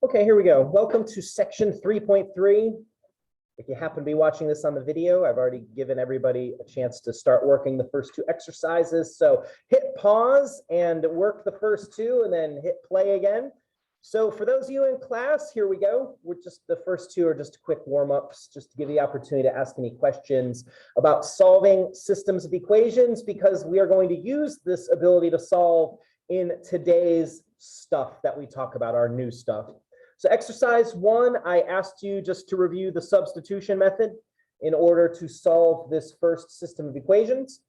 Okay, here we go. Welcome to section 3.3. If you happen to be watching this on the video, I've already given everybody a chance to start working the first two exercises. So hit pause and work the first two and then hit play again. So for those of you in class, here we go. The first two are just quick warm-ups, just to give you the opportunity to ask any questions about solving systems of equations, because we are going to use this ability to solve in today's stuff that we talk about, our new stuff. So exercise 1, I asked you just to review the substitution method in order to solve this first system of equations.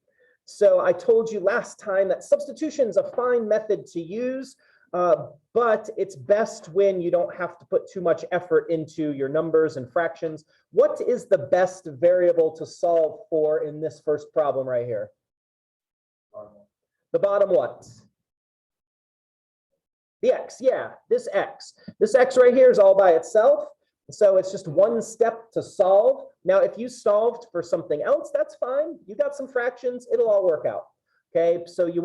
So I told you last time that substitution is a fine method to use, but it's best when you don't have to put too much effort into your numbers and fractions. What is the best variable to solve for in this first problem right here? The bottom what? The x, yeah, this x. This x right here is all by itself. So it's just one step to solve. Now, if you solved for something else, that's fine. You got some fractions, it'll all work out. Okay, so you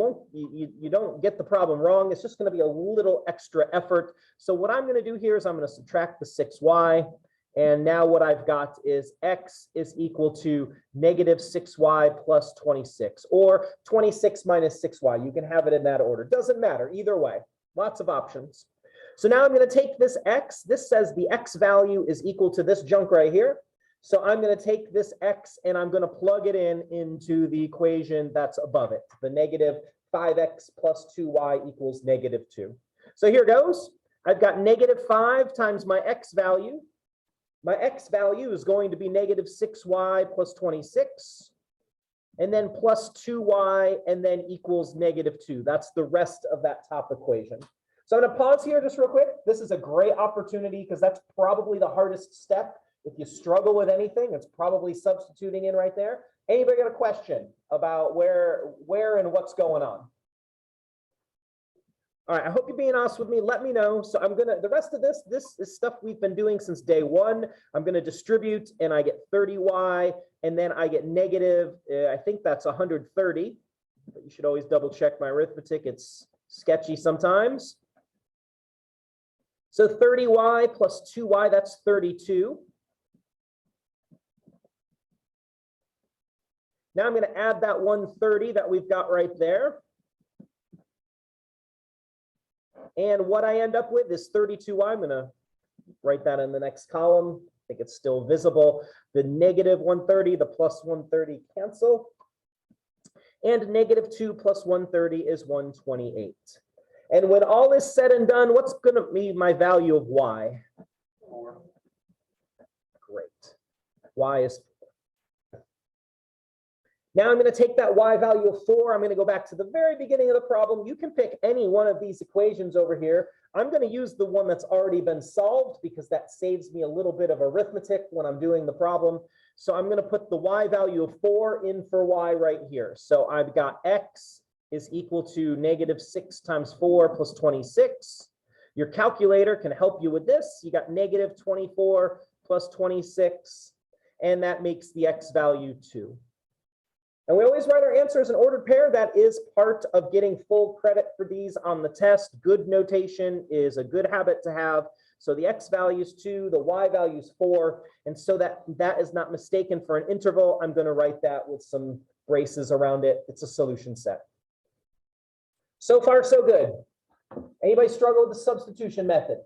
don't get the problem wrong. It's just going to be a little extra effort. So what I'm going to do here is I'm going to subtract the 6y. And now what I've got is x is equal to negative 6y plus 26, or 26 minus 6y. You can have it in that order. Doesn't matter, either way. Lots of options. So now I'm going to take this x. This says the x value is equal to this junk right here. So I'm going to take this x and I'm going to plug it into the equation that's above it. The negative 5x plus 2y equals negative 2. So here goes. I've got negative 5 times my x value. My x value is going to be negative 6y plus 26. And then plus 2y, and then equals negative 2. That's the rest of that top equation. So I'm going to pause here just real quick. This is a great opportunity because that's probably the hardest step. If you struggle with anything, it's probably substituting in right there. Anybody got a question about where and what's going on? All right, I hope you're being honest with me. Let me know. So the rest of this is stuff we've been doing since day one. I'm going to distribute, and I get 30y, and then I get negative, I think that's 130. But you should always double check my arithmetic. It's sketchy sometimes. So 30y plus 2y, that's 32. Now I'm going to add that 130 that we've got right there. And what I end up with is 32y. I'm going to write that in the next column. I think it's still visible. The negative 130, the plus 130 cancel. And negative 2 plus 130 is 128. And when all is said and done, what's going to be my value of y? 4. Great. Y is 4. Now I'm going to take that y value of 4. I'm going to go back to the very beginning of the problem. You can pick any one of these equations over here. I'm going to use the one that's already been solved because that saves me a little bit of arithmetic when I'm doing the problem. So I'm going to put the y value of 4 in for y right here. So I've got x is equal to negative 6 times 4 plus 26. Your calculator can help you with this. You got negative 24 plus 26, and that makes the x value 2. And we always write our answers in ordered pair. That is part of getting full credit for these on the test. Good notation is a good habit to have. So the x value is 2, the y value is 4. And so that is not mistaken for an interval, I'm going to write that with some braces around it. It's a solution set. So far, so good. Anybody struggle with the substitution method?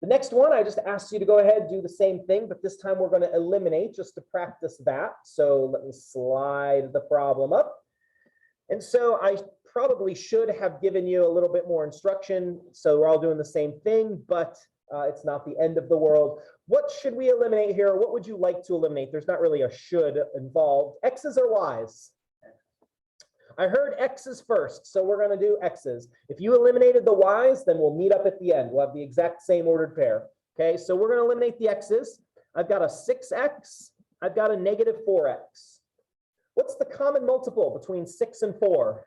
The next one, I just asked you to go ahead and do the same thing, but this time we're going to eliminate just to practice that. So let me slide the problem up. And so I probably should have given you a little bit more instruction. So we're all doing the same thing, but it's not the end of the world. What should we eliminate here? What would you like to eliminate? There's not really a should involved. X's or Y's? I heard x's first, so we're going to do x's. If you eliminated the y's, then we'll meet up at the end. We'll have the exact same ordered pair. Okay, so we're going to eliminate the x's. I've got a 6x. I've got a negative 4x. What's the common multiple between 6 and 4?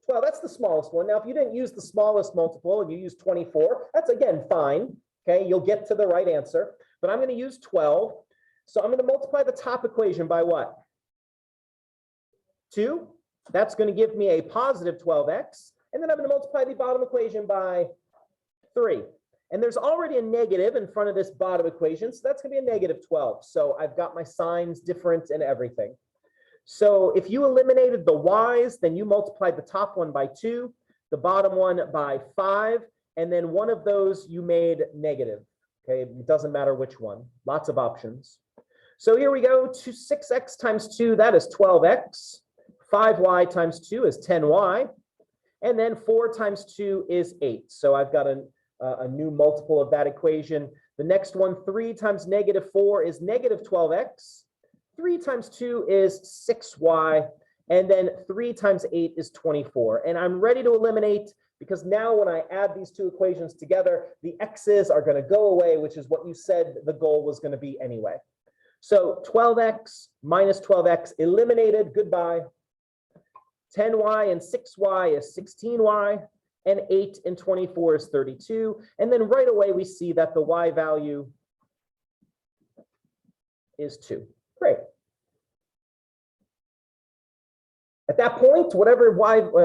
12. That's the smallest one. Now, if you didn't use the smallest multiple and you use 24, that's, again, fine. Okay, you'll get to the right answer. But I'm going to use 12. So I'm going to multiply the top equation by what? 2. That's going to give me a positive 12x. And then I'm going to multiply the bottom equation by 3. And there's already a negative in front of this bottom equation, so that's going to be a negative 12. So I've got my signs different and everything. So if you eliminated the y's, then you multiplied the top one by 2, the bottom one by 5, and then one of those you made negative. Okay, it doesn't matter which one. Lots of options. So here we go to 6x times 2, that is 12x. 5y times 2 is 10y. And then 4 times 2 is 8. So I've got a new multiple of that equation. The next one, 3 times negative 4 is negative 12x. 3 times 2 is 6y. And then 3 times 8 is 24. And I'm ready to eliminate, because now when I add these two equations together, the x's are going to go away, which is what you said the goal was going to be anyway. So 12x minus 12x eliminated, goodbye. 10y and 6y is 16y, and 8 and 24 is 32. And then right away we see that the y value is 2. Great. At that point, whatever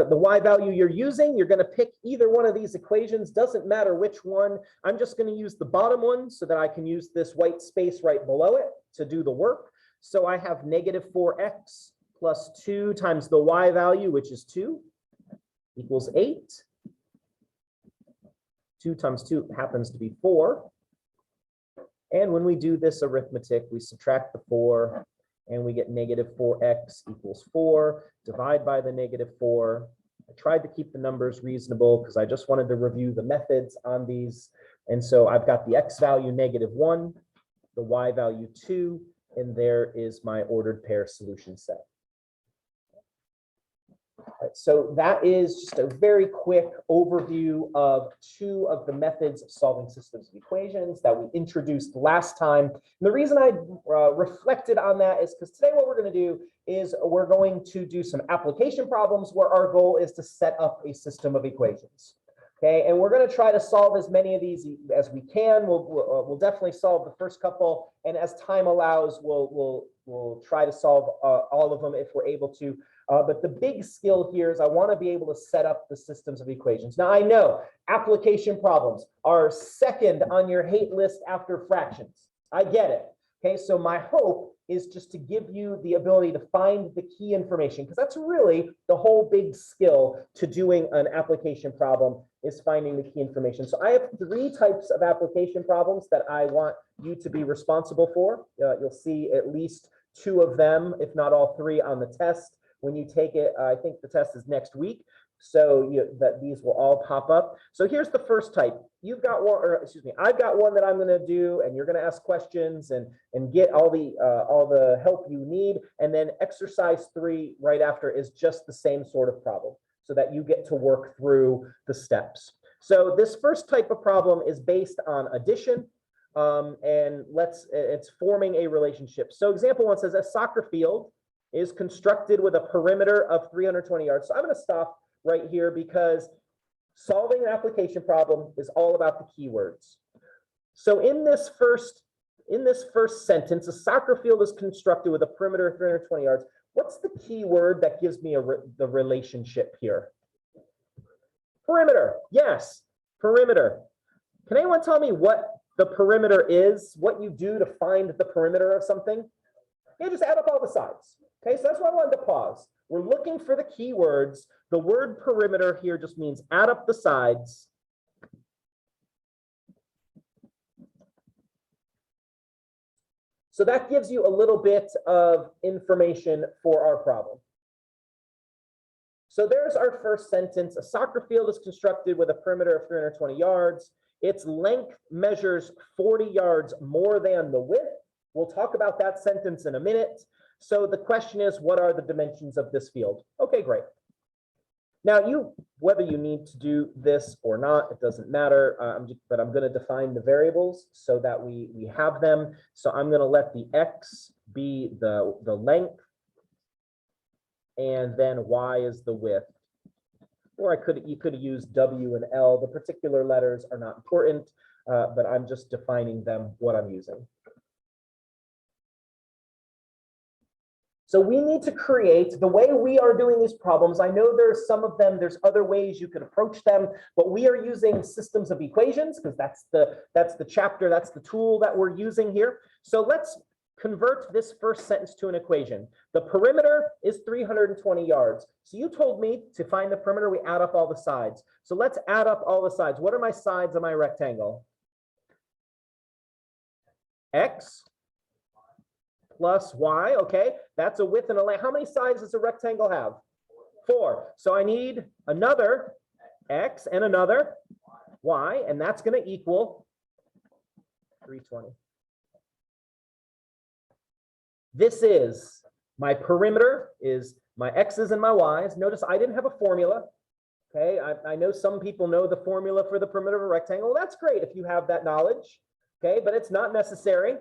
the y value you're using, you're going to pick either one of these equations. Doesn't matter which one. I'm just going to use the bottom one so that I can use this white space right below it to do the work. So I have negative 4x plus 2 times the y value, which is 2, equals 8. 2 times 2 happens to be 4. And when we do this arithmetic, we subtract the 4, and we get negative 4x equals 4. Divide by the negative 4. I tried to keep the numbers reasonable because I just wanted to review the methods on these. And so I've got the x value negative 1, the y value 2, and there is my ordered pair solution set. Right, so that is just a very quick overview of 2 of the methods of solving systems of equations that we introduced last time. And the reason I reflected on that is because today what we're going to do is we're going to do some application problems where our goal is to set up a system of equations. Okay, and we're going to try to solve as many of these as we can. We'll definitely solve the first couple, and as time allows, we'll try to solve all of them if we're able to. But the big skill here is I want to be able to set up the systems of equations. Now, I know application problems are second on your hate list after fractions. I get it. Okay, so my hope is just to give you the ability to find the key information, because that's really the whole big skill to doing an application problem, is finding the key information. So I have 3 types of application problems that I want you to be responsible for. You'll see at least 2 of them, if not all 3, on the test. When you take it, I think the test is next week, so that these will all pop up. So here's the first type. You've got one, or excuse me, I've got one that I'm going to do, and you're going to ask questions and get all the help you need. And then exercise 3 right after is just the same sort of problem, so that you get to work through the steps. So this first type of problem is based on addition, and it's forming a relationship. So example 1 says a soccer field is constructed with a perimeter of 320 yards. So I'm going to stop right here because solving an application problem is all about the keywords. So in this first sentence, a soccer field is constructed with a perimeter of 320 yards. What's the keyword that gives me the relationship here? Perimeter. Yes, perimeter. Can anyone tell me what the perimeter is? What you do to find the perimeter of something? You just add up all the sides. Okay, so that's why I wanted to pause. We're looking for the keywords. The word perimeter here just means add up the sides. So that gives you a little bit of information for our problem. So there's our first sentence. A soccer field is constructed with a perimeter of 320 yards. Its length measures 40 yards more than the width. We'll talk about that sentence in a minute. So the question is, what are the dimensions of this field? Okay, great. Now, whether you need to do this or not, it doesn't matter, but I'm going to define the variables so that we have them. So I'm going to let the x be the length, and then y is the width. Or you could use W and L. The particular letters are not important, but I'm just defining them, what I'm using. So we need to create, the way we are doing these problems, I know there's some of them, there's other ways you could approach them, but we are using systems of equations because that's the chapter, that's the tool that we're using here. So let's convert this first sentence to an equation. The perimeter is 320 yards. So you told me to find the perimeter, we add up all the sides. So let's add up all the sides. What are my sides of my rectangle? X plus y, okay, that's a width and a length. How many sides does a rectangle have? 4. So I need another x and another y, and that's going to equal 320. This is my perimeter, is my x's and my y's. Notice I didn't have a formula. Okay, I know some people know the formula for the perimeter of a rectangle. That's great if you have that knowledge. Okay, but it's not necessary.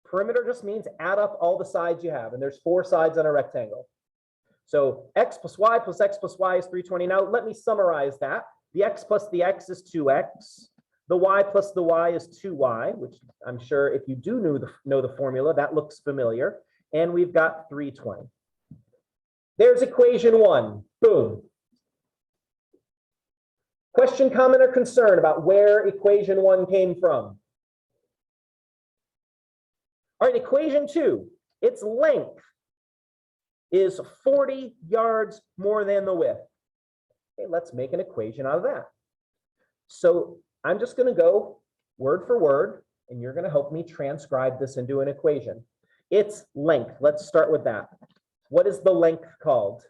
Perimeter just means add up all the sides you have, and there's 4 sides on a rectangle. So x plus y is 320. Now let me summarize that. The x plus the x is 2x. The y plus the y is 2y, which I'm sure if you do know the formula, that looks familiar. And we've got 320. There's equation 1. Boom. Question, comment, or concern about where equation 1 came from? All right, equation 2, its length is 40 yards more than the width. Okay, let's make an equation out of that. So I'm just going to go word for word, and you're going to help me transcribe this into an equation. Its length, let's start with that. What is the length called?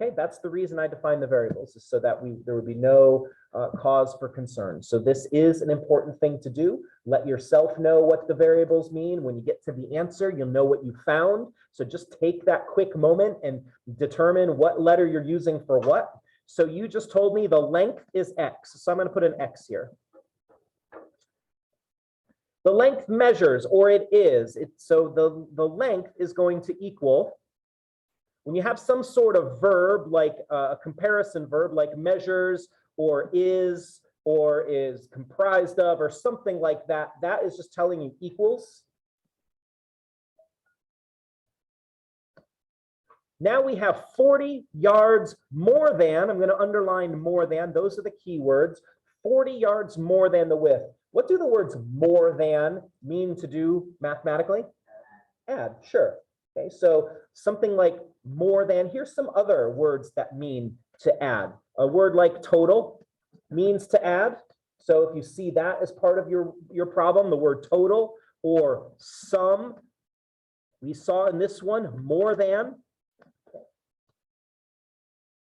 Okay, that's the reason I define the variables, is so that there would be no cause for concern. So this is an important thing to do. Let yourself know what the variables mean. When you get to the answer, you'll know what you found. So just take that quick moment and determine what letter you're using for what. So you just told me the length is x. So I'm going to put an x here. The length measures, or it is. So the length is going to equal, when you have some sort of verb, like a comparison verb, like measures, or is comprised of, or something like that, that is just telling you equals. Now we have 40 yards more than, I'm going to underline more than, those are the key words, 40 yards more than the width. What do the words more than mean to do mathematically? Add, sure. Okay, so something like more than, here's some other words that mean to add. A word like total means to add. So if you see that as part of your problem, the word total, or sum, we saw in this one, more than.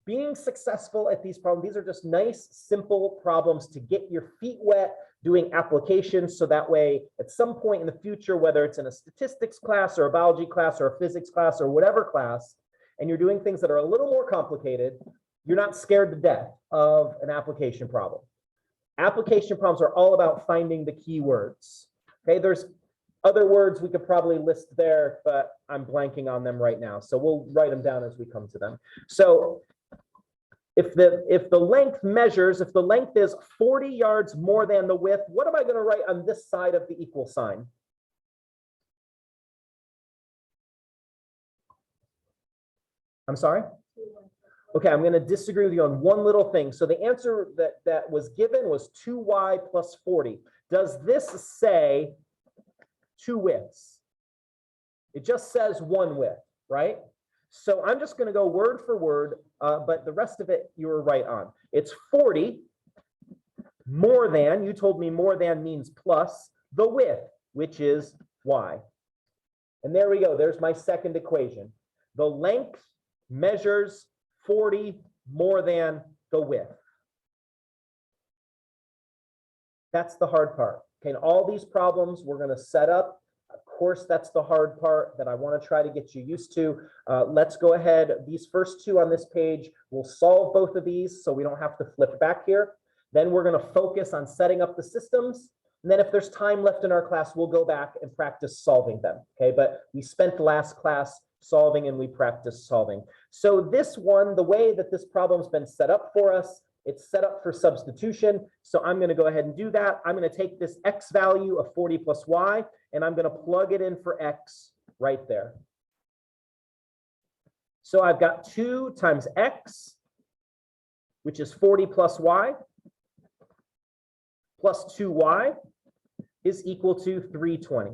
Being successful at these problems, these are just nice, simple problems to get your feet wet doing applications, so that way at some point in the future, whether it's in a statistics class or a biology class or a physics class or whatever class, and you're doing things that are a little more complicated, you're not scared to death of an application problem. Application problems are all about finding the key words. Okay, there's other words we could probably list there, but I'm blanking on them right now. So we'll write them down as we come to them. So if the length measures, if the length is 40 yards more than the width, what am I going to write on this side of the equal sign? I'm sorry? Okay, I'm going to disagree with you on one little thing. So the answer that was given was 2y plus 40. Does this say 2 widths? It just says 1 width, right? So I'm just going to go word for word, but the rest of it you were right on. It's 40 more than, you told me more than means plus, the width, which is y. And there we go. There's my second equation. The length measures 40 more than the width. That's the hard part. Okay, in all these problems we're going to set up. Of course, that's the hard part that I want to try to get you used to. Let's go ahead. These first 2 on this page, we'll solve both of these so we don't have to flip back here. Then we're going to focus on setting up the systems. And then if there's time left in our class, we'll go back and practice solving them. Okay, but we spent the last class solving and we practiced solving. So this one, the way that this problem's been set up for us, it's set up for substitution. So I'm going to go ahead and do that. I'm going to take this x value of 40 plus y, and I'm going to plug it in for x right there. So I've got 2 times x, which is 40 plus y, plus 2y is equal to 320.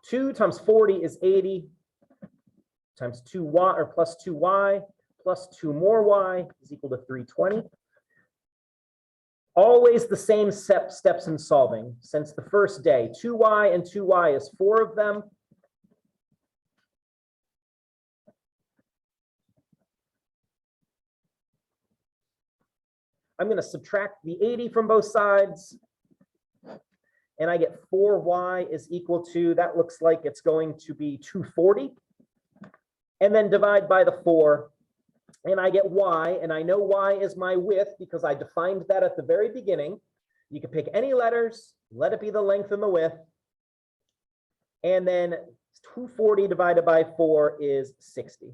2 times 40 is 80, times 2y, or plus 2y, plus 2 more y is equal to 320. Always the same steps in solving since the first day. 2y and 2y is 4 of them. I'm going to subtract the 80 from both sides. And I get 4y is equal to, that looks like it's going to be 240. And then divide by the 4. And I get y, and I know y is my width because I defined that at the very beginning. You can pick any letters, let it be the length and the width. And then 240 divided by 4 is 60.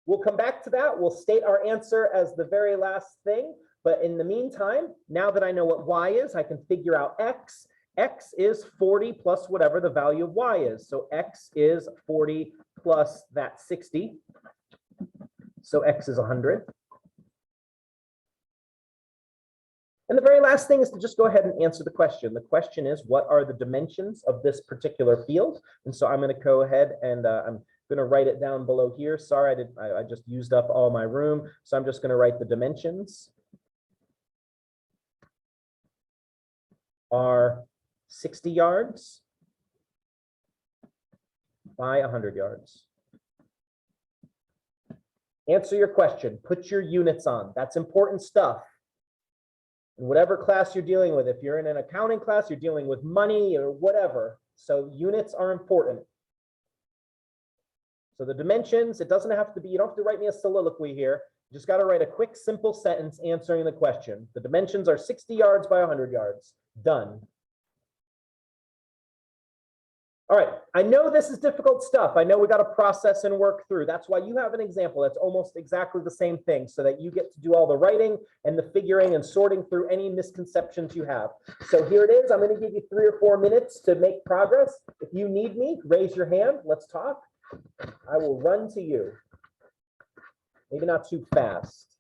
We'll come back to that. We'll state our answer as the very last thing. But in the meantime, now that I know what y is, I can figure out x. X is 40 plus whatever the value of y is. So x is 40 plus that 60. So x is 100. And the very last thing is to just go ahead and answer the question. The question is, what are the dimensions of this particular field? And so I'm going to go ahead and I'm going to write it down below here. Sorry, I just used up all my room. So I'm just going to write the dimensions are 60 yards by 100 yards. Answer your question. Put your units on. That's important stuff. In whatever class you're dealing with, if you're in an accounting class, you're dealing with money or whatever. So units are important. So the dimensions, it doesn't have to be, you don't have to write me a soliloquy here. You just got to write a quick, simple sentence answering the question. The dimensions are 60 yards by 100 yards. Done. All right, I know this is difficult stuff. I know we got to process and work through. That's why you have an example that's almost exactly the same thing so that you get to do all the writing and the figuring and sorting through any misconceptions you have. So here it is. I'm going to give you 3 or 4 minutes to make progress. If you need me, raise your hand. Let's talk. I will run to you. Maybe not too fast.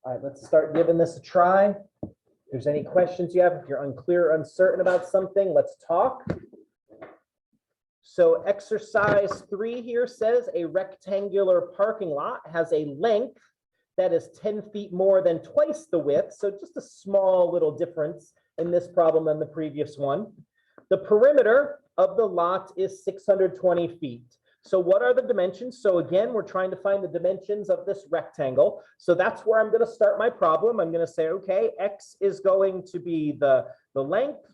All right, let's start giving this a try. If there's any questions you have, if you're unclear or uncertain about something, let's talk. So exercise 3 here says a rectangular parking lot has a length that is 10 feet more than twice the width. So just a small little difference in this problem than the previous one. The perimeter of the lot is 620 feet. So what are the dimensions? So again, we're trying to find the dimensions of this rectangle. So that's where I'm going to start my problem. I'm going to say, okay, X is going to be the length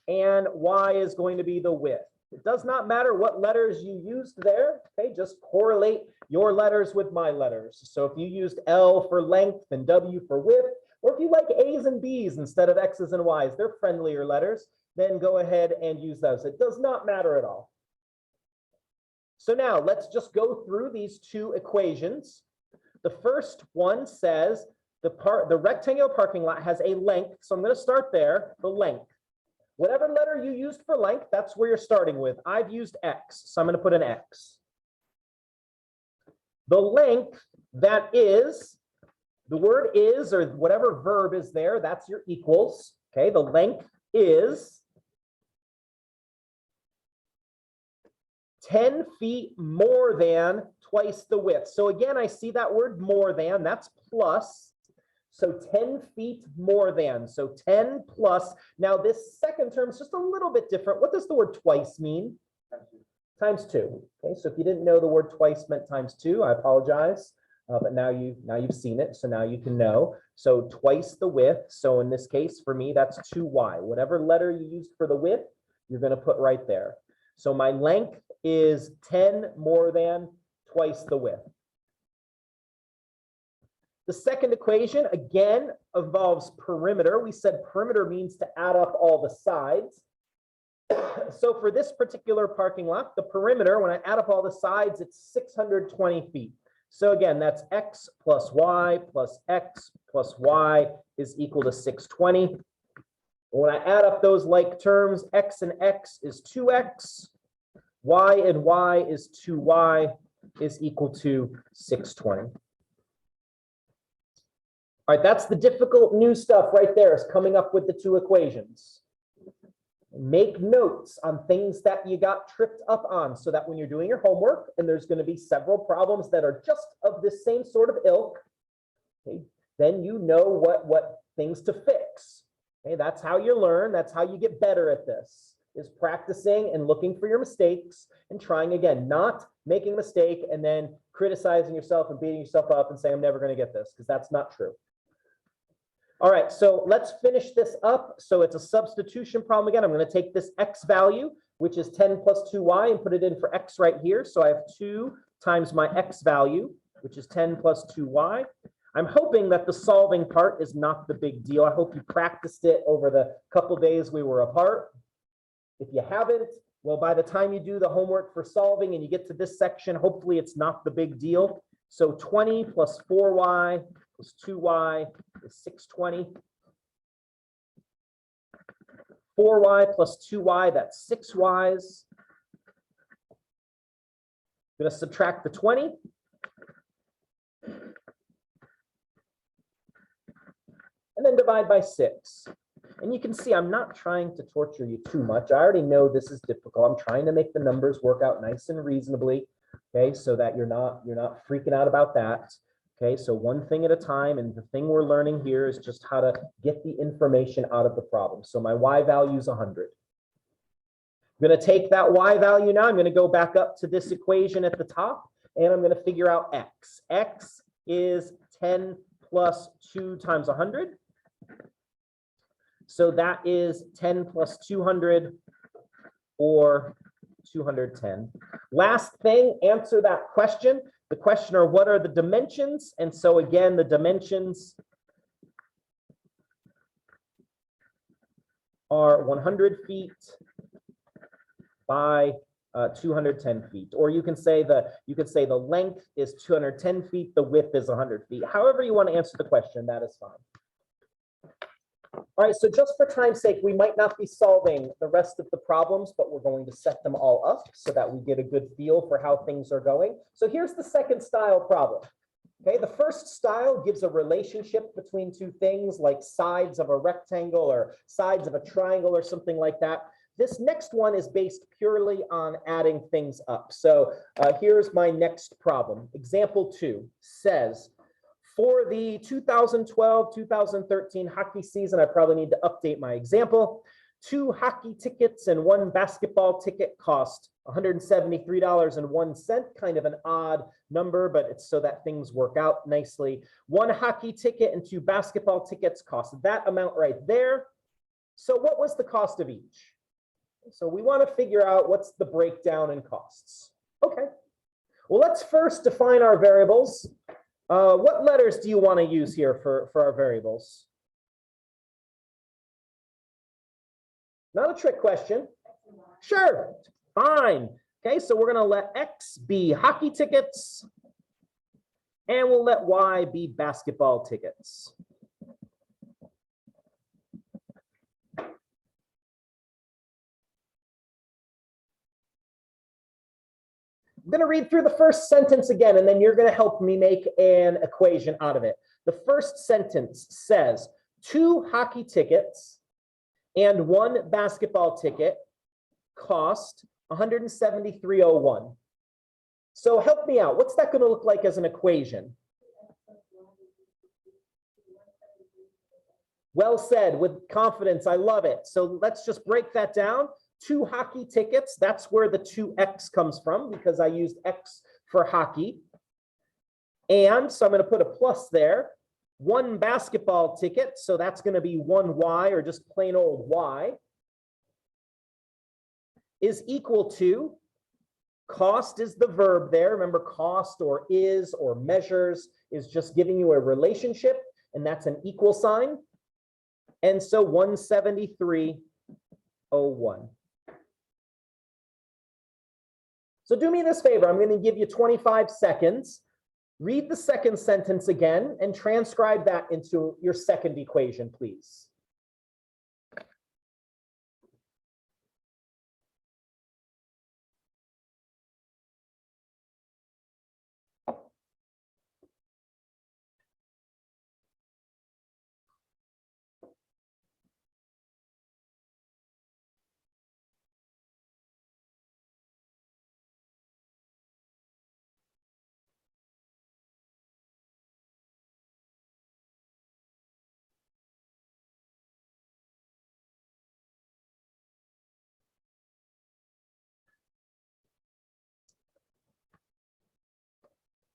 and Y is going to be the width. It does not matter what letters you used there. Okay, just correlate your letters with my letters. So if you used L for length and W for width, or if you like A's and B's instead of X's and Y's, they're friendlier letters, then go ahead and use those. It does not matter at all. So now let's just go through these two equations. The first one says the rectangular parking lot has a length. So I'm going to start there, the length. Whatever letter you used for length, that's where you're starting with. I've used X, so I'm going to put an X. The length, that is, the word is, or whatever verb is there, that's your equals. Okay, the length is 10 feet more than twice the width. So again, I see that word more than, that's plus. So 10 feet more than, so 10 plus. Now this second term is just a little bit different. What does the word twice mean? Times 2. Okay, so if you didn't know the word twice meant times 2, I apologize. But now you've seen it, so now you can know. So twice the width. So in this case, for me, that's 2y. Whatever letter you used for the width, you're going to put right there. So my length is 10 more than twice the width. The second equation, again, involves perimeter. We said perimeter means to add up all the sides. So for this particular parking lot, the perimeter, when I add up all the sides, it's 620 feet. So again, that's X plus Y plus X plus Y is equal to 620. When I add up those like terms, X and X is 2X, Y and Y is 2Y is equal to 620. All right, that's the difficult new stuff right there, is coming up with the two equations. Make notes on things that you got tripped up on so that when you're doing your homework, and there's going to be several problems that are just of this same sort of ilk, okay, then you know what things to fix. Okay, that's how you learn. That's how you get better at this, is practicing and looking for your mistakes and trying again, not making a mistake and then criticizing yourself and beating yourself up and saying, I'm never going to get this, because that's not true. All right, so let's finish this up. So it's a substitution problem again. I'm going to take this X value, which is 10 plus 2Y, and put it in for X right here. So I have 2 times my X value, which is 10 plus 2Y. I'm hoping that the solving part is not the big deal. I hope you practiced it over the couple days we were apart. If you haven't, well, by the time you do the homework for solving and you get to this section, hopefully it's not the big deal. So 20 plus 4Y plus 2Y is 620. 4Y plus 2Y, that's 6Ys. I'm going to subtract the 20. And then divide by 6. And you can see I'm not trying to torture you too much. I already know this is difficult. I'm trying to make the numbers work out nice and reasonably, okay, so that you're not freaking out about that. Okay, so one thing at a time, and the thing we're learning here is just how to get the information out of the problem. So my Y value is 100. I'm going to take that Y value now. I'm going to go back up to this equation at the top, and I'm going to figure out X. X is 10 plus 2 times 100. So that is 10 plus 200, or 210. Last thing, answer that question. The question are, what are the dimensions? And so again, the dimensions are 100 feet by 210 feet. Or you can say the length is 210 feet, the width is 100 feet. However you want to answer the question, that is fine. All right, so just for time's sake, we might not be solving the rest of the problems, but we're going to set them all up so that we get a good feel for how things are going. So here's the second style problem. Okay, the first style gives a relationship between two things like sides of a rectangle or sides of a triangle or something like that. This next one is based purely on adding things up. So here's my next problem. Example 2 says, for the 2012-2013 hockey season, I probably need to update my example. 2 hockey tickets and 1 basketball ticket cost $173.01, kind of an odd number, but it's so that things work out nicely. 1 hockey ticket and 2 basketball tickets cost that amount right there. So what was the cost of each? So we want to figure out what's the breakdown in costs. Okay, well, let's first define our variables. What letters do you want to use here for our variables? Not a trick question. Sure, fine. Okay, so we're going to let X be hockey tickets, and we'll let Y be basketball tickets. I'm going to read through the first sentence again, and then you're going to help me make an equation out of it. The first sentence says 2 hockey tickets and 1 basketball ticket cost $173.01. So help me out. What's that going to look like as an equation? Well said, with confidence. I love it. So let's just break that down. 2 hockey tickets, that's where the 2x comes from because I used X for hockey. And so I'm going to put a plus there. 1 basketball ticket, so that's going to be 1y, or just plain old y, is equal to, cost is the verb there. Remember, cost or is or measures is just giving you a relationship, and that's an equal sign. And so 173.01. So do me this favor. I'm going to give you 25 seconds. Read the second sentence again and transcribe that into your second equation, please.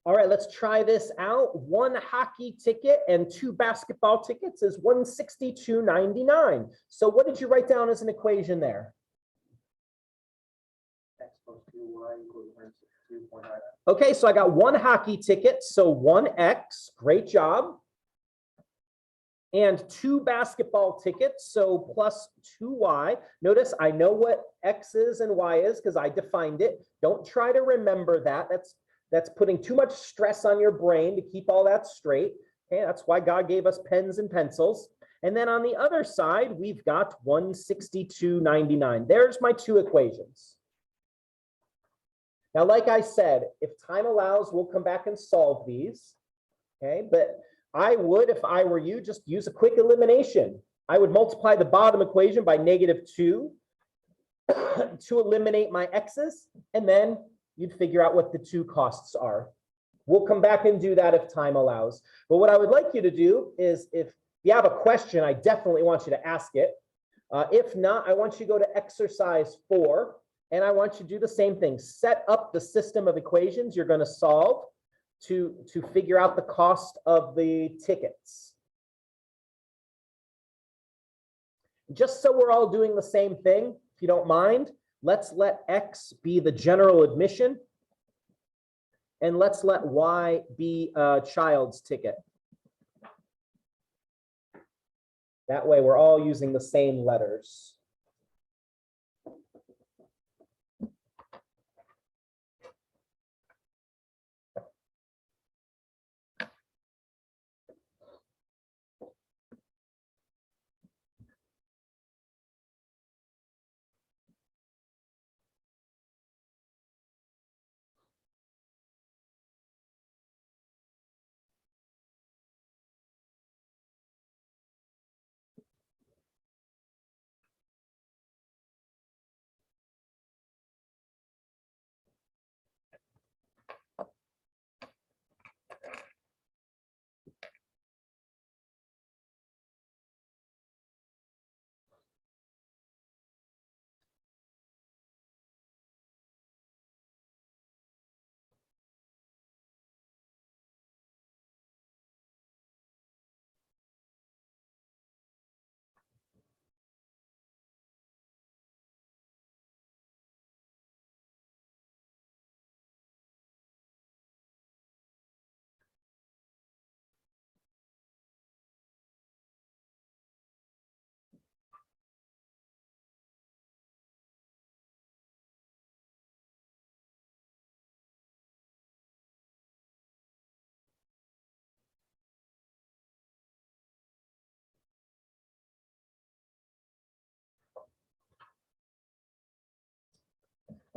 All right, let's try this out. 1 hockey ticket and 2 basketball tickets is $162.99. So what did you write down as an equation there? Okay, so I got 1 hockey ticket, so 1x, great job. And 2 basketball tickets, so plus 2y. Notice I know what x is and y is because I defined it. Don't try to remember that. That's putting too much stress on your brain to keep all that straight. Okay, that's why God gave us pens and pencils. And then on the other side, we've got 162.99. There's my 2 equations. Now, like I said, if time allows, we'll come back and solve these. Okay, but I would, if I were you, just use a quick elimination. I would multiply the bottom equation by -2 to eliminate my x's, and then you'd figure out what the 2 costs are. We'll come back and do that if time allows. But what I would like you to do is, if you have a question, I definitely want you to ask it. If not, I want you to go to exercise 4, and I want you to do the same thing. Set up the system of equations you're going to solve to figure out the cost of the tickets. Just so we're all doing the same thing, if you don't mind, let's let X be the general admission, and let's let Y be a child's ticket. That way we're all using the same letters.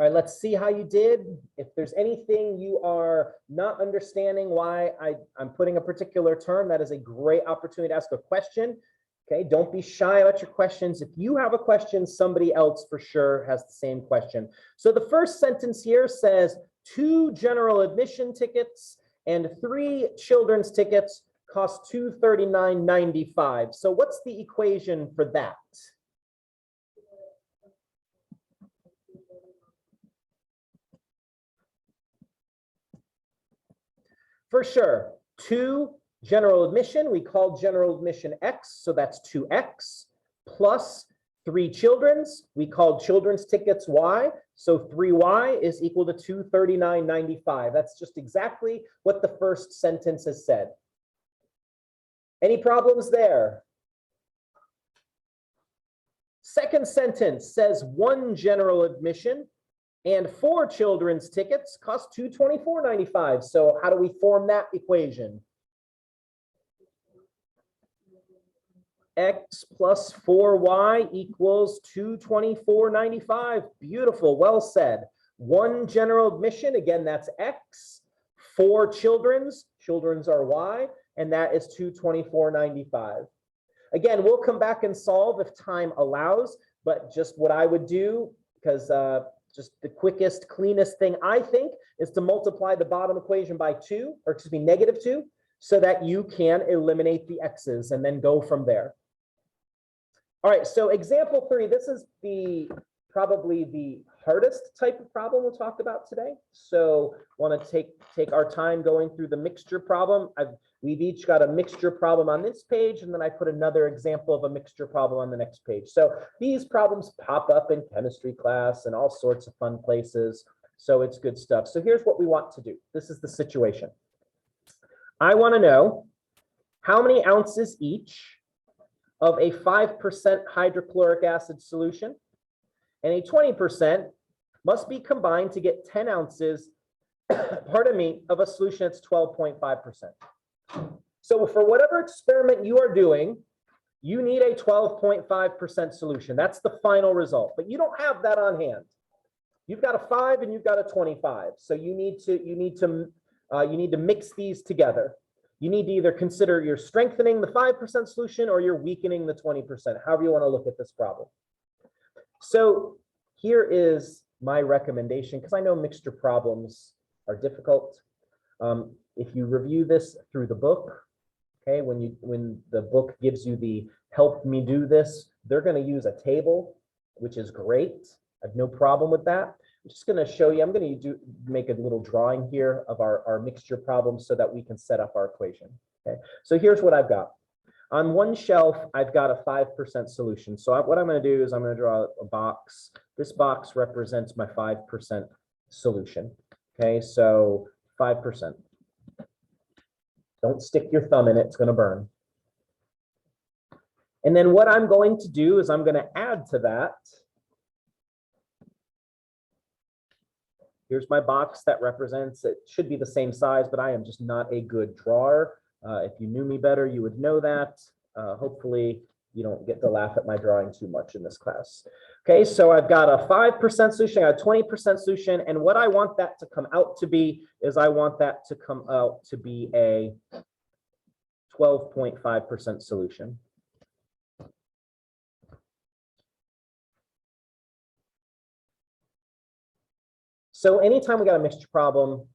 All right, let's see how you did. If there's anything you are not understanding why I'm putting a particular term, that is a great opportunity to ask a question. Okay, don't be shy about your questions. If you have a question, somebody else for sure has the same question. So the first sentence here says 2 general admission tickets and 3 children's tickets cost $239.95. So what's the equation for that? For sure, 2 general admission, we call general admission X, so that's 2X, plus 3 children's, we call children's tickets Y, so 3Y is equal to $239.95. That's just exactly what the first sentence has said. Any problems there? Second sentence says 1 general admission and 4 children's tickets cost $224.95. So how do we form that equation? X plus 4Y equals $224.95. Beautiful, well said. 1 general admission, again, that's X. 4 children's are Y, and that is $224.95. Again, we'll come back and solve if time allows, but just what I would do, because just the quickest, cleanest thing I think is to multiply the bottom equation by 2, or excuse me, -2, so that you can eliminate the X's and then go from there. All right, so example 3, this is probably the hardest type of problem we'll talk about today. So want to take our time going through the mixture problem. We've each got a mixture problem on this page, and then I put another example of a mixture problem on the next page. So these problems pop up in chemistry class and all sorts of fun places. So it's good stuff. So here's what we want to do. This is the situation. I want to know how many ounces each of a 5% hydrochloric acid solution and a 20% must be combined to get 10 ounces, pardon me, of a solution that's 12.5%. So for whatever experiment you are doing, you need a 12.5% solution. That's the final result, but you don't have that on hand. You've got a 5 and you've got a 25. So you need to mix these together. You need to either consider you're strengthening the 5% solution or you're weakening the 20%, however you want to look at this problem. So here is my recommendation, because I know mixture problems are difficult. If you review this through the book, okay, when the book gives you the help me do this, they're going to use a table, which is great. I have no problem with that. I'm just going to show you, I'm going to make a little drawing here of our mixture problem so that we can set up our equation. Okay, so here's what I've got. On one shelf, I've got a 5% solution. So what I'm going to do is I'm going to draw a box. This box represents my 5% solution. Okay, so 5%. Don't stick your thumb in it, it's going to burn. And then what I'm going to do is I'm going to add to that. Here's my box that represents, it should be the same size, but I am just not a good drawer. If you knew me better, you would know that. Hopefully, you don't get to laugh at my drawing too much in this class. Okay, so I've got a 5% solution, I got a 20% solution, and what I want that to come out to be is I want that to come out to be a 12.5% solution. So anytime we got a mixture problem,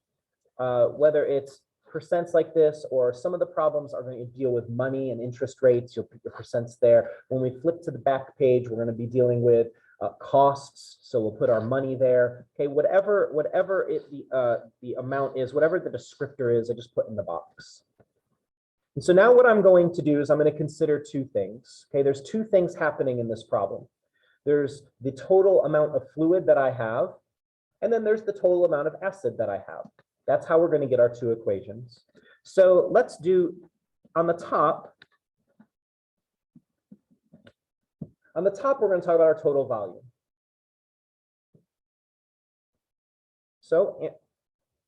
whether it's percents like this or some of the problems are going to deal with money and interest rates, you'll put your percents there. When we flip to the back page, we're going to be dealing with costs, so we'll put our money there. Okay, whatever the amount is, whatever the descriptor is, I just put in the box. And so now what I'm going to do is I'm going to consider 2 things. Okay, there's 2 things happening in this problem. There's the total amount of fluid that I have, and then there's the total amount of acid that I have. That's how we're going to get our 2 equations. So let's do on the top. On the top, we're going to talk about our total volume. So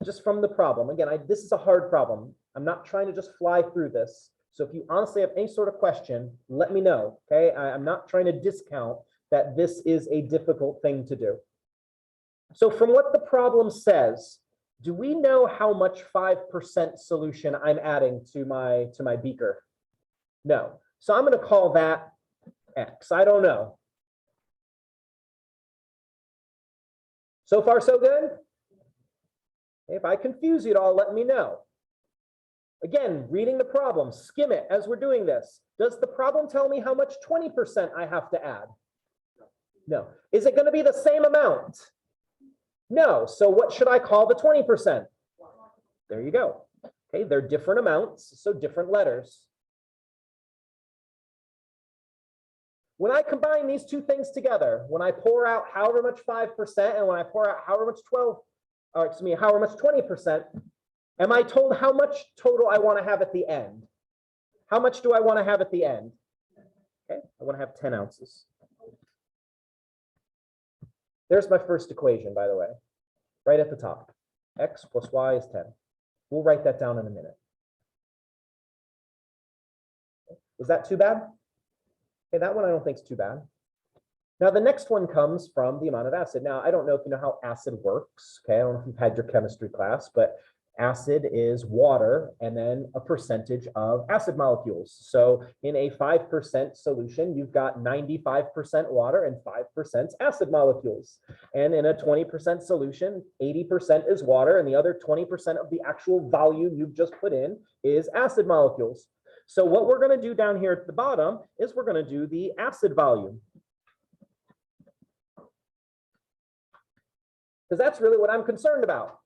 just from the problem, again, this is a hard problem. I'm not trying to just fly through this. So if you honestly have any sort of question, let me know. Okay, I'm not trying to discount that this is a difficult thing to do. So from what the problem says, do we know how much 5% solution I'm adding to my beaker? No. So I'm going to call that X. I don't know. So far, so good? If I confuse you at all, let me know. Again, reading the problem, skim it as we're doing this. Does the problem tell me how much 20% I have to add? No. Is it going to be the same amount? No. So what should I call the 20%? There you go. Okay, they're different amounts, so different letters. When I combine these two things together, when I pour out however much 5% and when I pour out however much 20%, am I told how much total I want to have at the end? How much do I want to have at the end? Okay, I want to have 10 ounces. There's my first equation, by the way, right at the top. X plus Y is 10. We'll write that down in a minute. Is that too bad? Okay, that one I don't think is too bad. Now the next one comes from the amount of acid. Now I don't know if you know how acid works. Okay, I don't know if you've had your chemistry class, but acid is water and then a percentage of acid molecules. So in a 5% solution, you've got 95% water and 5% acid molecules. And in a 20% solution, 80% is water and the other 20% of the actual volume you've just put in is acid molecules. So what we're going to do down here at the bottom is we're going to do the acid volume. Because that's really what I'm concerned about.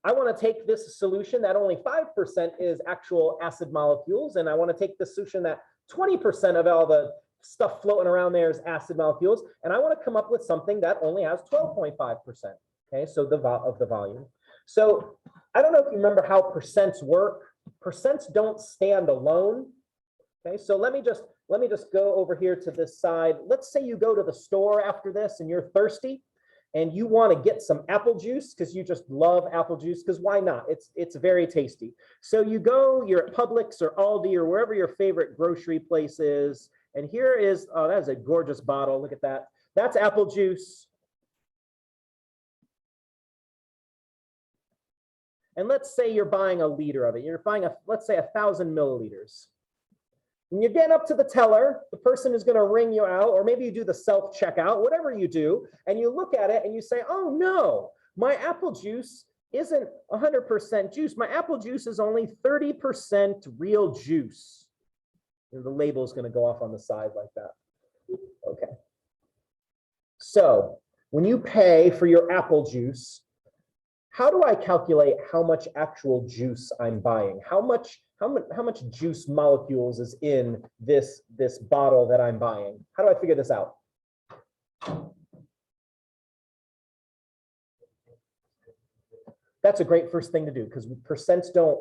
I want to take this solution that only 5% is actual acid molecules, and I want to take the solution that 20% of all the stuff floating around there is acid molecules, and I want to come up with something that only has 12.5%. Okay, so the volume. So I don't know if you remember how percents work. Percents don't stand alone. Okay, so let me just go over here to this side. Let's say you go to the store after this and you're thirsty and you want to get some apple juice because you just love apple juice, because why not? It's very tasty. So you're at Publix or Aldi or wherever your favorite grocery place is, and here is, oh, that is a gorgeous bottle. Look at that. That's apple juice. And let's say you're buying a liter of it. You're buying let's say 1,000 milliliters. When you get up to the teller, the person is going to ring you out, or maybe you do the self-checkout, whatever you do, and you look at it and you say, oh no, my apple juice isn't 100% juice. My apple juice is only 30% real juice. And the label is going to go off on the side like that. Okay. So when you pay for your apple juice, how do I calculate how much actual juice I'm buying? How much juice molecules is in this bottle that I'm buying? How do I figure this out? That's a great first thing to do, because percents don't,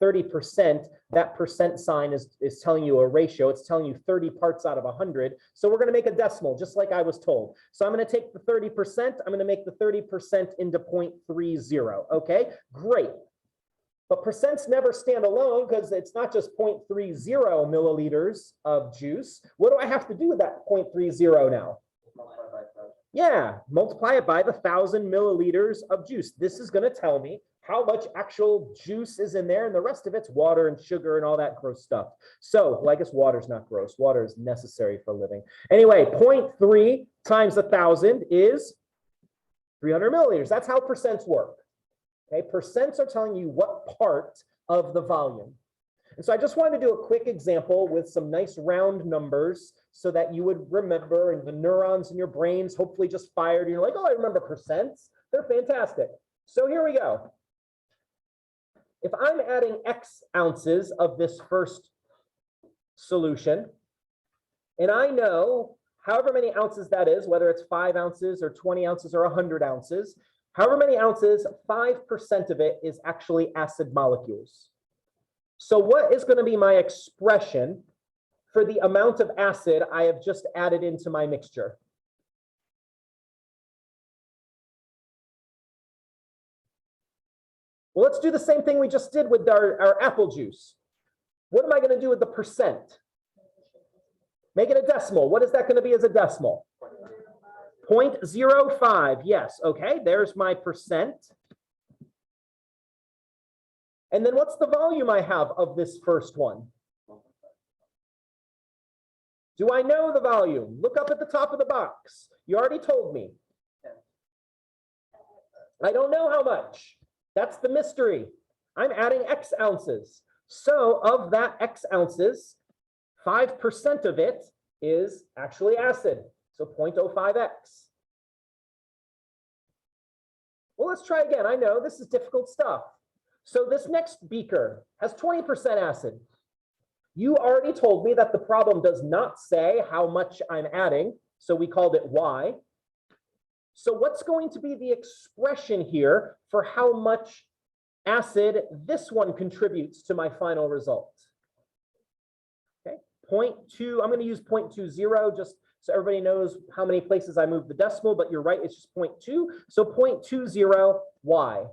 30%, that percent sign is telling you a ratio. It's telling you 30 parts out of 100. So we're going to make a decimal, just like I was told. So I'm going to take the 30%. I'm going to make the 30% into 0.30. Okay, great. But percents never stand alone, because it's not just 0.30 milliliters of juice. What do I have to do with that 0.30 now? Yeah, multiply it by the 1,000 milliliters of juice. This is going to tell me how much actual juice is in there, and the rest of it's water and sugar and all that gross stuff. So, well, I guess water's not gross. Water is necessary for living. Anyway, 0.3 times 1,000 is 300 milliliters. That's how percents work. Okay, percents are telling you what part of the volume. And so I just wanted to do a quick example with some nice round numbers so that you would remember, and the neurons in your brains hopefully just fired. And you're like, oh, I remember percents. They're fantastic. So here we go. If I'm adding X ounces of this first solution, and I know however many ounces that is, whether it's 5 ounces or 20 ounces or 100 ounces, however many ounces, 5% of it is actually acid molecules. So what is going to be my expression for the amount of acid I have just added into my mixture? Well, let's do the same thing we just did with our apple juice. What am I going to do with the percent? Make it a decimal. What is that going to be as a decimal? 0.05, yes, okay, there's my percent. And then what's the volume I have of this first one? Do I know the volume? Look up at the top of the box. You already told me. I don't know how much. That's the mystery. I'm adding X ounces. So of that X ounces, 5% of it is actually acid. So 0.05X. Well, let's try again. I know this is difficult stuff. So this next beaker has 20% acid. You already told me that the problem does not say how much I'm adding, so we called it Y. So what's going to be the expression here for how much acid this one contributes to my final result? Okay, 0.2, I'm going to use 0.20 just so everybody knows how many places I moved the decimal, but you're right, it's just 0.2. So 0.20 Y.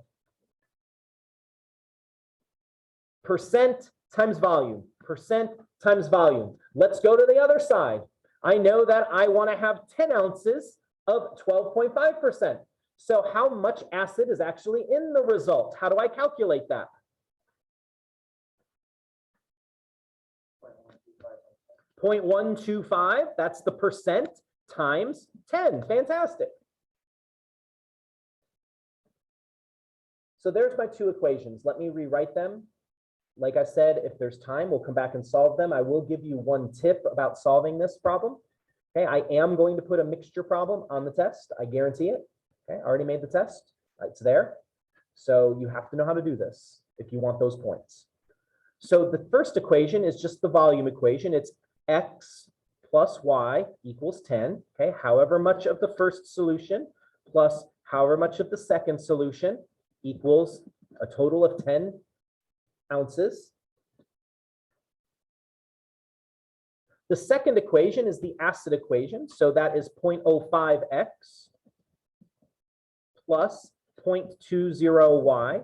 Percent times volume, percent times volume. Let's go to the other side. I know that I want to have 10 ounces of 12.5%. So how much acid is actually in the result? How do I calculate that? 0.125, that's the percent times 10. Fantastic. So there's my two equations. Let me rewrite them. Like I said, if there's time, we'll come back and solve them. I will give you one tip about solving this problem. Okay, I am going to put a mixture problem on the test. I guarantee it. Okay, I already made the test. It's there. So you have to know how to do this if you want those points. So the first equation is just the volume equation. It's X plus Y equals 10. Okay, however much of the first solution plus however much of the second solution equals a total of 10 ounces. The second equation is the acid equation. So that is 0.05X plus 0.20Y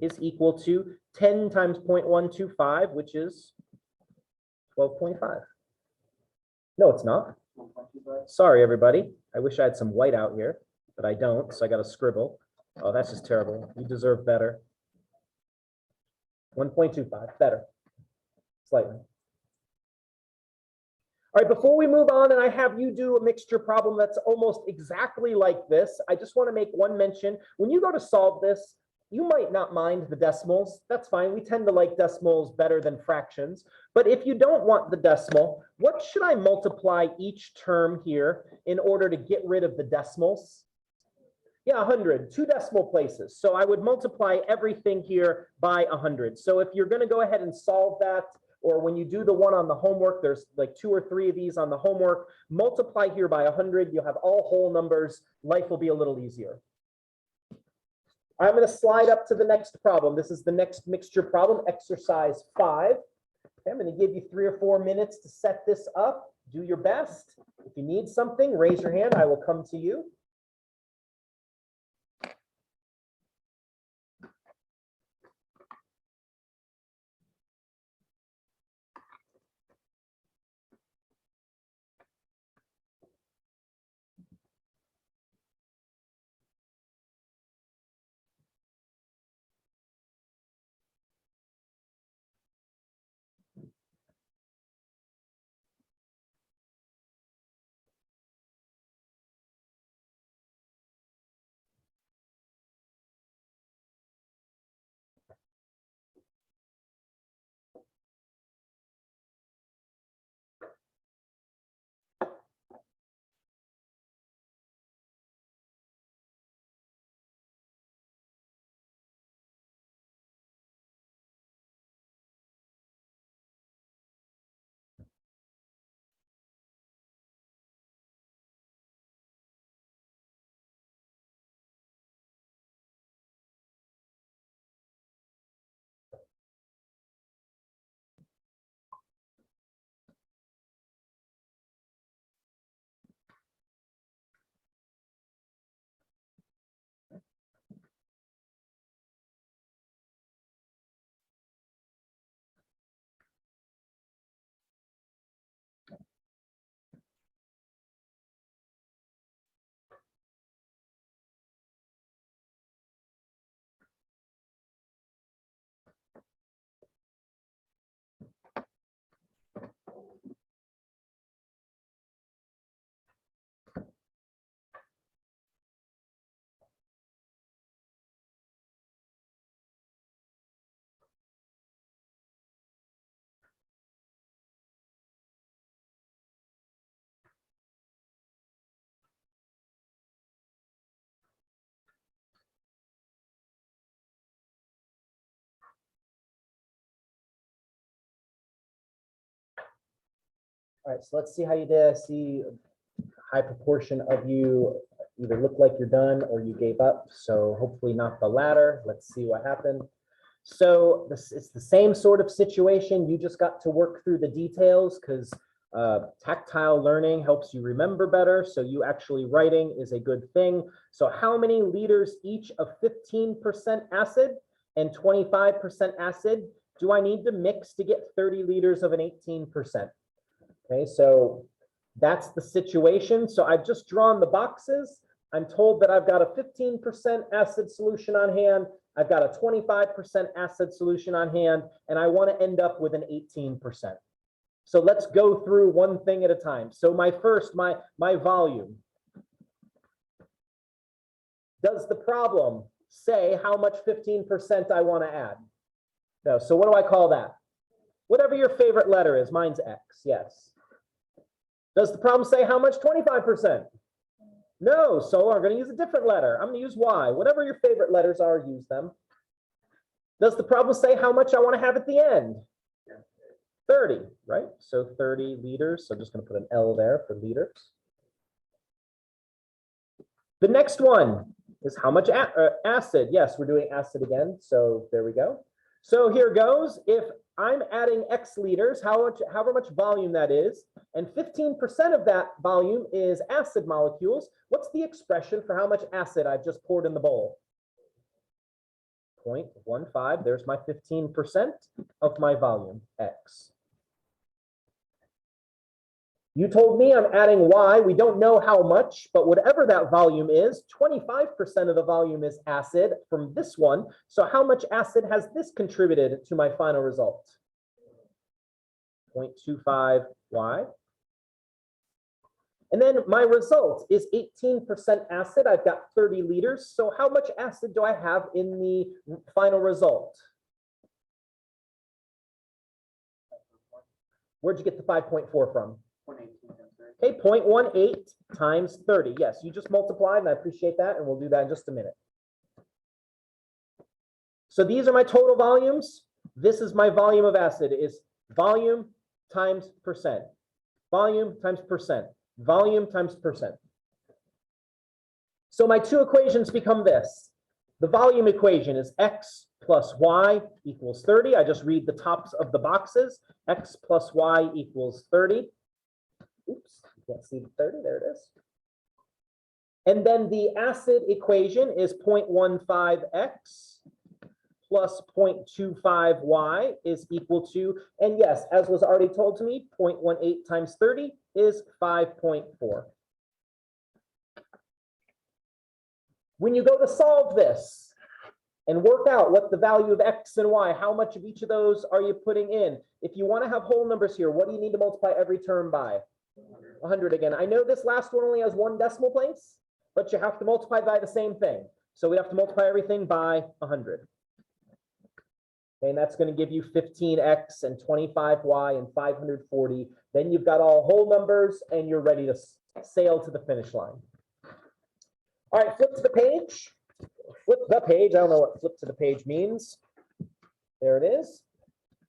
is equal to 10 times 0.125, which is 12.5. No, it's not. Sorry, everybody. I wish I had some white out here, but I don't, so I got to scribble. Oh, that's just terrible. You deserve better. 1.25, better, slightly. All right, before we move on and I have you do a mixture problem that's almost exactly like this, I just want to make one mention. When you go to solve this, you might not mind the decimals. That's fine. We tend to like decimals better than fractions. But if you don't want the decimal, what should I multiply each term here in order to get rid of the decimals? Yeah, 100, 2 decimal places. So I would multiply everything here by 100. So if you're going to go ahead and solve that, or when you do the one on the homework, there's like 2 or 3 of these on the homework, multiply here by 100. You'll have all whole numbers. Life will be a little easier. I'm going to slide up to the next problem. This is the next mixture problem, exercise 5. Okay, I'm going to give you 3 or 4 minutes to set this up. Do your best. If you need something, raise your hand. I will come to you. All right, so let's see how you did. I see a high proportion of you either look like you're done or you gave up. So hopefully not the latter. Let's see what happened. So it's the same sort of situation. You just got to work through the details because tactile learning helps you remember better. So you actually writing is a good thing. So how many liters each of 15% acid and 25% acid do I need to mix to get 30 liters of an 18%? Okay, so that's the situation. So I've just drawn the boxes. I'm told that I've got a 15% acid solution on hand. I've got a 25% acid solution on hand, and I want to end up with an 18%. So let's go through one thing at a time. So my volume. Does the problem say how much 15% I want to add? No, so what do I call that? Whatever your favorite letter is, mine's X, yes. Does the problem say how much 25%? No, so I'm going to use a different letter. I'm going to use Y. Whatever your favorite letters are, use them. Does the problem say how much I want to have at the end? 30, right? So 30 liters. So I'm just going to put an L there for liters. The next one is how much acid. Yes, we're doing acid again. So there we go. So here goes. If I'm adding X liters, however much volume that is, and 15% of that volume is acid molecules, what's the expression for how much acid I've just poured in the bowl? 0.15. There's my 15% of my volume, X. You told me I'm adding Y. We don't know how much, but whatever that volume is, 25% of the volume is acid from this one. So how much acid has this contributed to my final result? 0.25 Y. And then my result is 18% acid. I've got 30 liters. So how much acid do I have in the final result? Where'd you get the 5.4 from? Okay, 0.18 times 30. Yes, you just multiplied, and I appreciate that, and we'll do that in just a minute. So these are my total volumes. This is my volume of acid. Is volume times percent. Volume times percent. Volume times percent. So my two equations become this. The volume equation is X plus Y equals 30. I just read the tops of the boxes. X plus Y equals 30. Oops, you can't see the 30. There it is. And then the acid equation is 0.15X plus 0.25Y is equal to, and yes, as was already told to me, 0.18 times 30 is 5.4. When you go to solve this and work out what the value of X and Y, how much of each of those are you putting in? If you want to have whole numbers here, what do you need to multiply every term by? 100 again. I know this last one only has one decimal place, but you have to multiply by the same thing. So we have to multiply everything by 100. Okay, and that's going to give you 15X and 25Y and 540. Then you've got all whole numbers and you're ready to sail to the finish line. All right, flip to the page. Flip the page. I don't know what flip to the page means. There it is.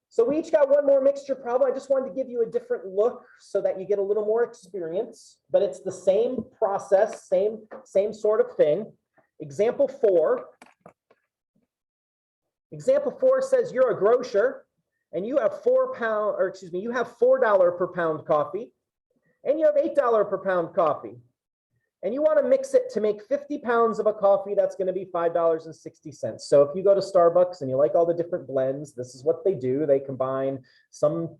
So we each got one more mixture problem. I just wanted to give you a different look so that you get a little more experience, but it's the same process, same sort of thing. Example 4. Example 4 says you're a grocer and you have you have $4 per pound coffee and you have $8 per pound coffee. And you want to mix it to make 50 pounds of a coffee, that's going to be $5.60. So if you go to Starbucks and you like all the different blends, this is what they do. They combine some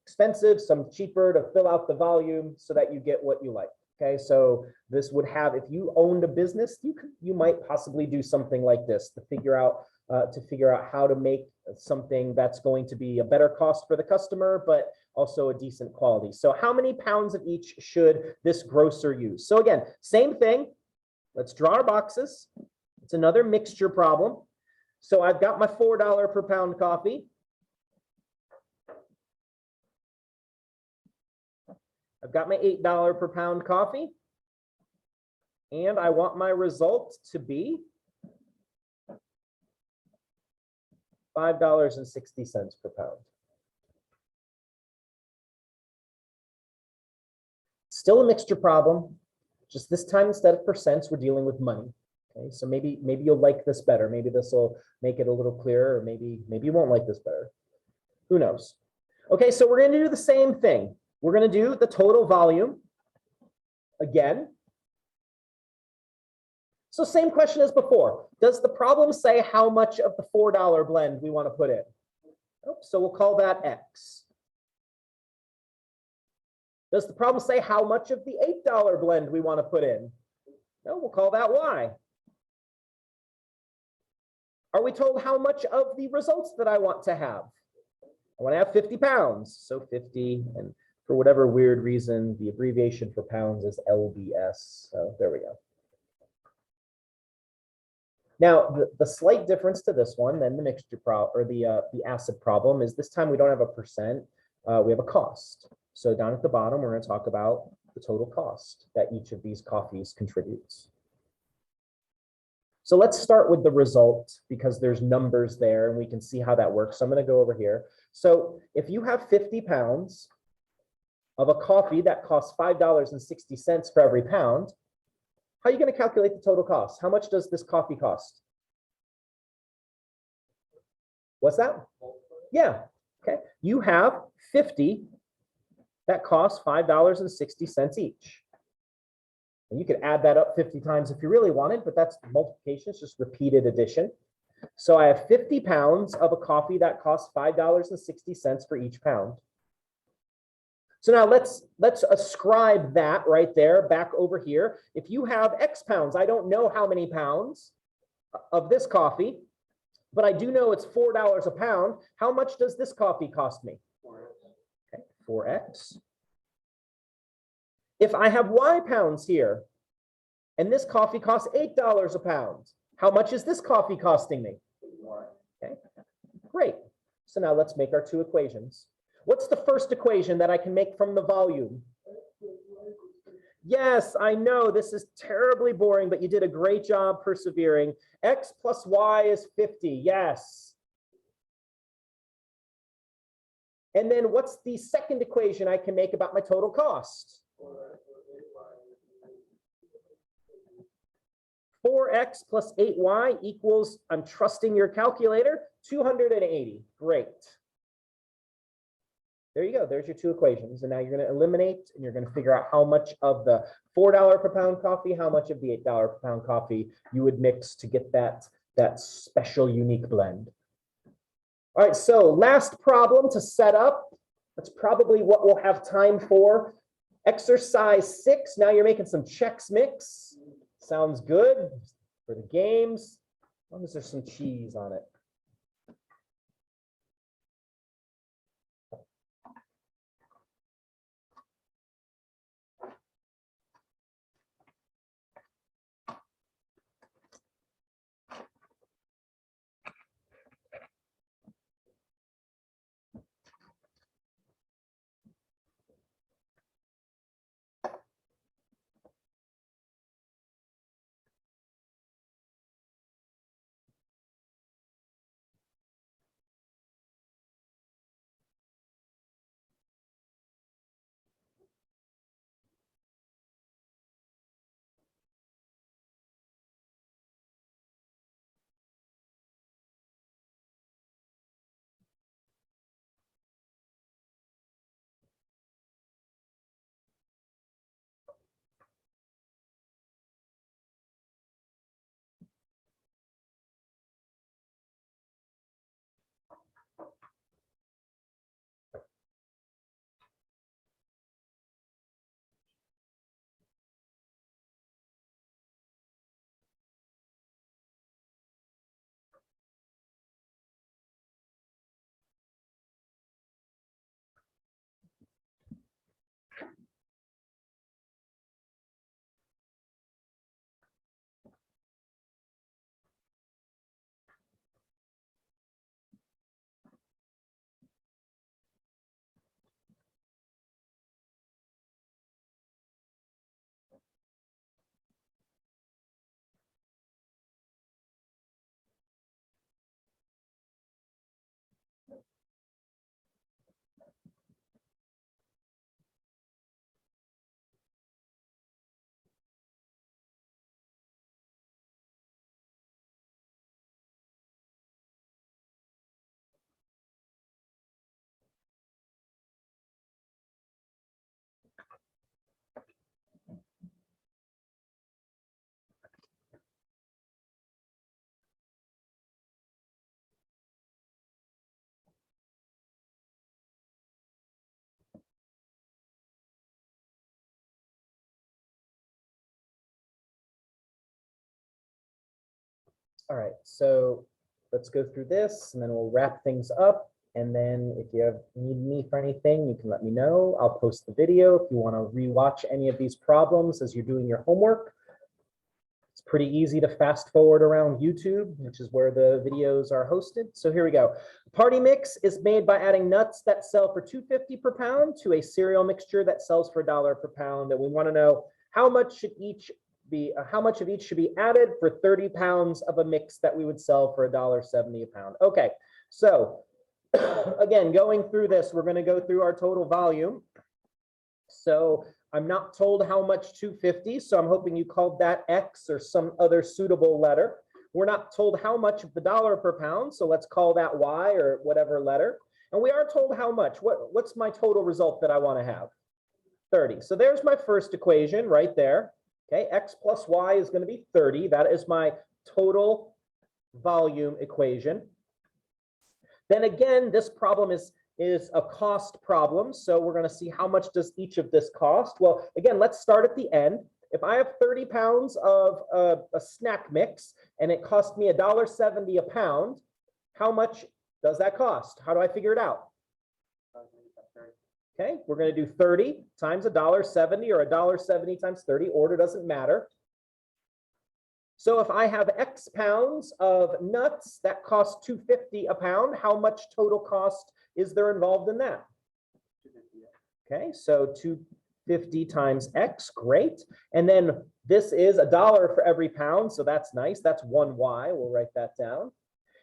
expensive, some cheaper to fill out the volume so that you get what you like. Okay, so this would have, if you owned a business, you might possibly do something like this to figure out how to make something that's going to be a better cost for the customer, but also a decent quality. So how many pounds of each should this grocer use? So again, same thing. Let's draw our boxes. It's another mixture problem. So I've got my $4 per pound coffee. I've got my $8 per pound coffee. And I want my result to be $5.60 per pound. Still a mixture problem, just this time instead of percents, we're dealing with money. Okay, so maybe you'll like this better. Maybe this will make it a little clearer, or maybe you won't like this better. Who knows? Okay, so we're going to do the same thing. We're going to do the total volume again. So same question as before. Does the problem say how much of the $4 blend we want to put in? Nope, so we'll call that X. Does the problem say how much of the $8 blend we want to put in? No, we'll call that Y. Are we told how much of the results that I want to have? I want to have 50 pounds. So 50, and for whatever weird reason, the abbreviation for pounds is LBS. So there we go. Now, the slight difference to this one than the mixture problem or the acid problem is this time we don't have a percent, we have a cost. So down at the bottom, we're going to talk about the total cost that each of these coffees contributes. So let's start with the result because there's numbers there and we can see how that works. So I'm going to go over here. So if you have 50 pounds of a coffee that costs $5.60 for every pound, how are you going to calculate the total cost? How much does this coffee cost? What's that? Yeah. Okay. You have 50 that cost $5.60 each. And you could add that up 50 times if you really wanted, but that's multiplication, it's just repeated addition. So I have 50 pounds of a coffee that costs $5.60 for each pound. So now let's ascribe that right there back over here. If you have X pounds, I don't know how many pounds of this coffee, but I do know it's $4 a pound. How much does this coffee cost me? Okay, 4X. If I have Y pounds here, and this coffee costs $8 a pound, how much is this coffee costing me? Okay, great. So now let's make our two equations. What's the first equation that I can make from the volume? Yes, I know this is terribly boring, but you did a great job persevering. X plus Y is 50, yes. And then what's the second equation I can make about my total cost? 4X plus 8Y equals, I'm trusting your calculator, 280. Great. There you go. There's your two equations. And now you're going to eliminate and you're going to figure out how much of the $4 per pound coffee, how much of the $8 per pound coffee you would mix to get that special unique blend. All right, so last problem to set up. That's probably what we'll have time for. Exercise 6. Now you're making some Chex Mix. Sounds good for the games. As long as there's some cheese on it. All right, so let's go through this and then we'll wrap things up. And then if you need me for anything, you can let me know. I'll post the video if you want to rewatch any of these problems as you're doing your homework. It's pretty easy to fast forward around YouTube, which is where the videos are hosted. So here we go. Party mix is made by adding nuts that sell for $2.50 per pound to a cereal mixture that sells for $1 per pound. And we want to know how much of each should be added for 30 pounds of a mix that we would sell for $1.70 a pound. Okay, so again, going through this, we're going to go through our total volume. So I'm not told how much 250, so I'm hoping you called that X or some other suitable letter. We're not told how much of the dollar per pound, so let's call that Y or whatever letter. And we are told how much. What's my total result that I want to have? 30. So there's my first equation right there. Okay, X plus Y is going to be 30. That is my total volume equation. Then again, this problem is a cost problem. So we're going to see how much does each of this cost. Well, again, let's start at the end. If I have 30 pounds of a snack mix and it cost me $1.70 a pound, how much does that cost? How do I figure it out? Okay, we're going to do 30 times $1.70 or $1.70 times 30. Order doesn't matter. So if I have X pounds of nuts that cost $2.50 a pound, how much total cost is there involved in that? Okay, so $2.50 times X, great. And then this is $1 for every pound, so that's nice. That's 1Y, we'll write that down.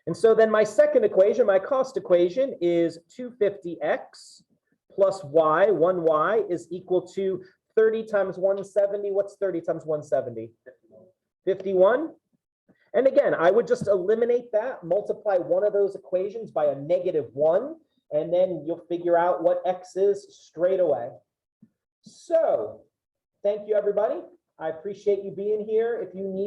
And so then my second equation, my cost equation is 250X plus Y, 1Y is equal to 30 times 170. What's 30 times 170? 51. And again, I would just eliminate that, multiply one of those equations by a -1, and then you'll figure out what X is straight away. So thank you, everybody. I appreciate you being here. If you need